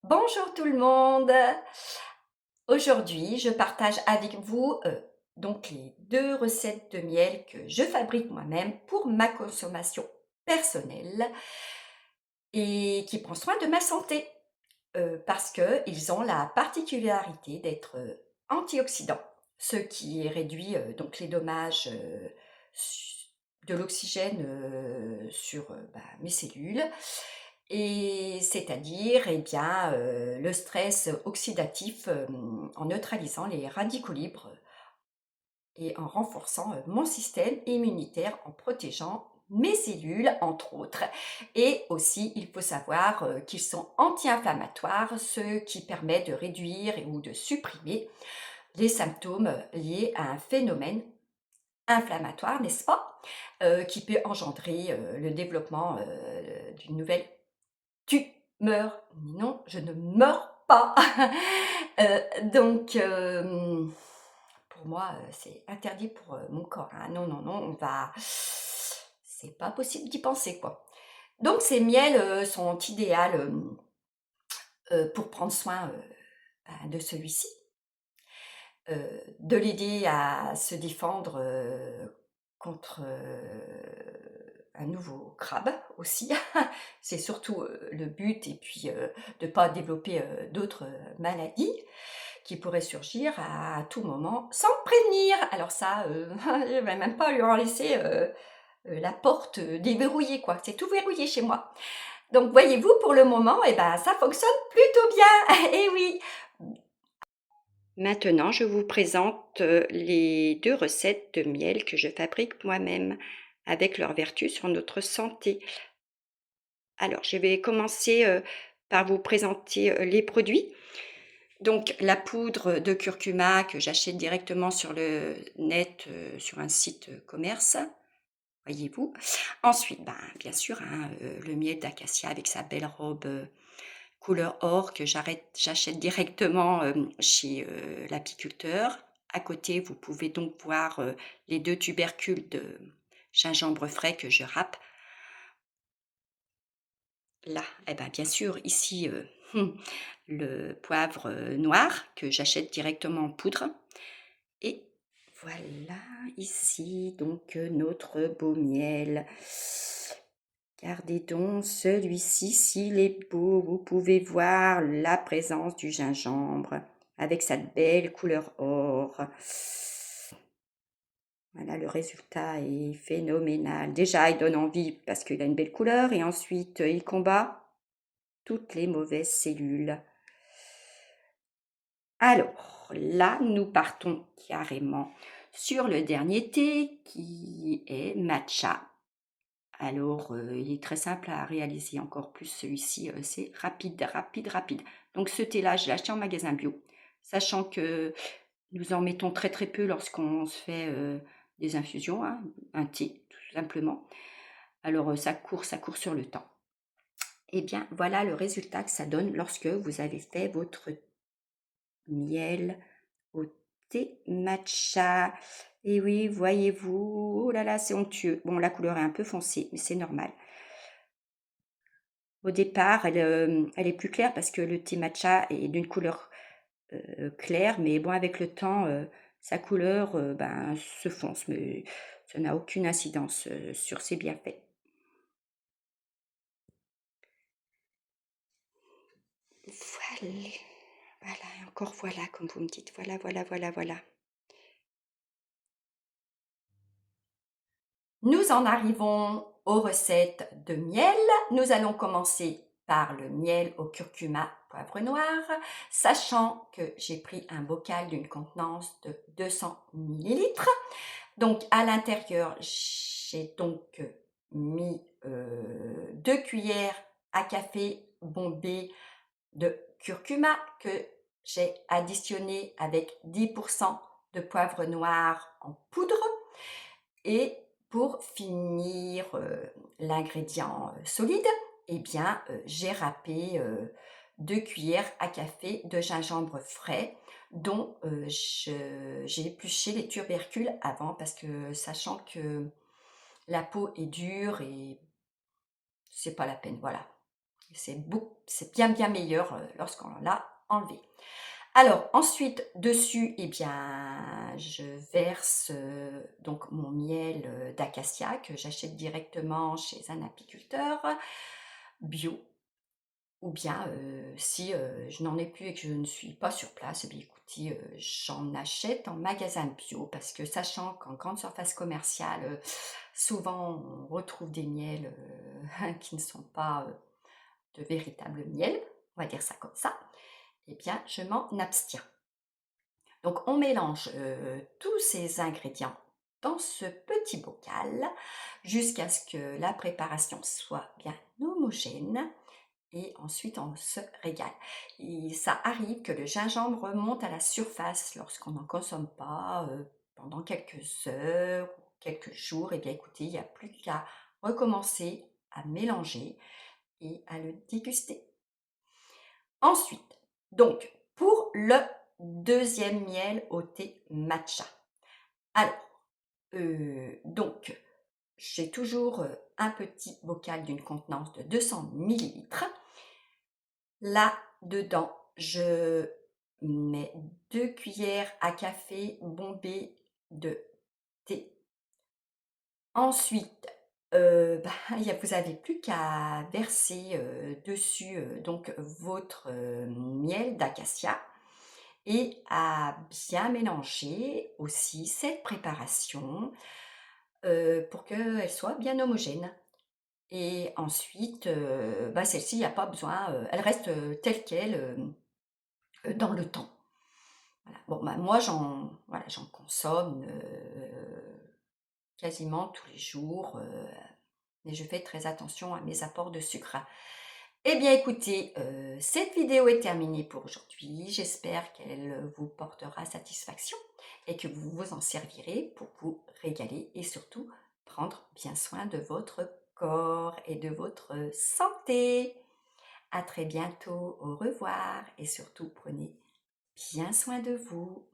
Bonjour tout le monde. Aujourd'hui, je partage avec vous donc les 2 recettes de miel que je fabrique moi-même pour ma consommation personnelle et qui prend soin de ma santé, parce qu'ils ont la particularité d'être, antioxydants, ce qui réduit, donc les dommages, su de l'oxygène, sur, mes cellules et c'est-à-dire, eh bien, le stress oxydatif, en neutralisant les radicaux libres et en renforçant, mon système immunitaire en protégeant mes cellules, entre autres. Et aussi, il faut savoir, qu'ils sont anti-inflammatoires, ce qui permet de réduire ou de supprimer les symptômes, liés à un phénomène inflammatoire, n'est-ce pas? Qui peut engendrer, le développement, d'une nouvelle tu meurs. Non, je ne meurs pas. Donc pour moi, c'est interdit pour, mon corps, hein. Non, non, non, on va c'est pas possible d'y penser, quoi. Donc ces miels, sont idéales, pour prendre soin, de celui-ci, de l'aider à se défendre, contre, un nouveau crabe aussi. C'est surtout, le but et puis, de pas développer, d'autres, maladies qui pourraient surgir à tout moment sans me prévenir. Alors ça, je vais même pas lui en laisser, la porte, déverrouillée quoi. C'est tout verrouillé chez moi. Donc voyez-vous pour le moment et ben, ça fonctionne plutôt bien. Et oui. Maintenant, je vous présente, les 2 recettes de miel que je fabrique moi-même, avec leurs vertus sur notre santé. Alors, je vais commencer, par vous présenter, les produits. Donc la poudre de curcuma que j'achète directement sur le net, sur un site, commerce, voyez-vous. Ensuite, ben, bien sûr, hein, le miel d'acacia avec sa belle robe, couleur or que j'achète directement, chez, l'apiculteur. À côté, vous pouvez donc voir, les 2 tubercules de gingembre frais que je râpe. Là, eh ben, bien sûr, ici, le poivre, noir que j'achète directement en poudre et voilà, ici donc, notre beau miel. Regardez donc celui-ci, s'il est beau, vous pouvez voir la présence du gingembre avec sa belle couleur or. Voilà, le résultat est phénoménal. Déjà, il donne envie parce qu'il a une belle couleur et ensuite, il combat toutes les mauvaises cellules. Alors là, nous partons carrément sur le dernier thé qui est matcha. Alors, il est très simple à réaliser, encore plus celui-ci, c'est rapide, rapide, rapide. Donc ce thé-là, je l'ai acheté en magasin bio, sachant que nous en mettons très, très peu lorsqu'on se fait, des infusions, hein, un thé tout simplement. Alors, ça court sur le temps. Eh bien, voilà le résultat que ça donne lorsque vous avez fait votre miel au thé matcha. Et oui, voyez-vous, oh là là, c'est onctueux. Bon, la couleur est un peu foncée, mais c'est normal. Au départ, elle est plus claire parce que le thé matcha est d'une couleur, claire, mais bon, avec le temps, sa couleur, ben, se fonce, mais ça n'a aucune incidence, sur ses bienfaits. Voilà, voilà et encore voilà, comme vous me dites. Voilà, voilà, voilà, voilà. Nous en arrivons aux recettes de miel. Nous allons commencer par le miel au curcuma poivre noir, sachant que j'ai pris un bocal d'une contenance de 200 millilitres. Donc à l'intérieur, j'ai donc mis 2 cuillères à café bombées de curcuma que j'ai additionné avec 10% de poivre noir en poudre et pour finir, l'ingrédient, solide, eh bien, j'ai râpé, 2 cuillères à café de gingembre frais dont, j'ai épluché les tubercules avant parce que sachant que la peau est dure et c'est pas la peine, voilà. C'est bien bien meilleur lorsqu'on l'a enlevé. Alors ensuite dessus, eh bien, je verse donc mon miel d'acacia que j'achète directement chez un apiculteur bio. Ou bien, si, je n'en ai plus et que je ne suis pas sur place, eh bien écoutez, j'en achète en magasin bio parce que sachant qu'en grande surface commerciale, souvent on retrouve des miels, qui ne sont pas, de véritables miels, on va dire ça comme ça, eh bien je m'en abstiens. Donc on mélange, tous ces ingrédients dans ce petit bocal jusqu'à ce que la préparation soit bien homogène et ensuite on se régale. Et ça arrive que le gingembre remonte à la surface lorsqu'on n'en consomme pas pendant quelques heures ou quelques jours. Et bien écoutez, il n'y a plus qu'à recommencer à mélanger et à le déguster. Ensuite, donc pour le deuxième miel au thé matcha. Alors, donc j'ai toujours un petit bocal d'une contenance de 200 millilitres. Là-dedans, je mets 2 cuillères à café bombées de thé. Ensuite, vous avez plus qu'à verser, dessus, donc votre, miel d'acacia et à bien mélanger aussi cette préparation, pour qu'elle soit bien homogène. Et ensuite, celle-ci, il y a pas besoin, elle reste, telle quelle, dans le temps. Voilà. Bon, moi j'en consomme, quasiment tous les jours, et je fais très attention à mes apports de sucre. Eh bien écoutez, cette vidéo est terminée pour aujourd'hui. J'espère qu'elle vous portera satisfaction et que vous vous en servirez pour vous régaler et surtout prendre bien soin de votre corps et de votre santé. À très bientôt, au revoir et surtout prenez bien soin de vous.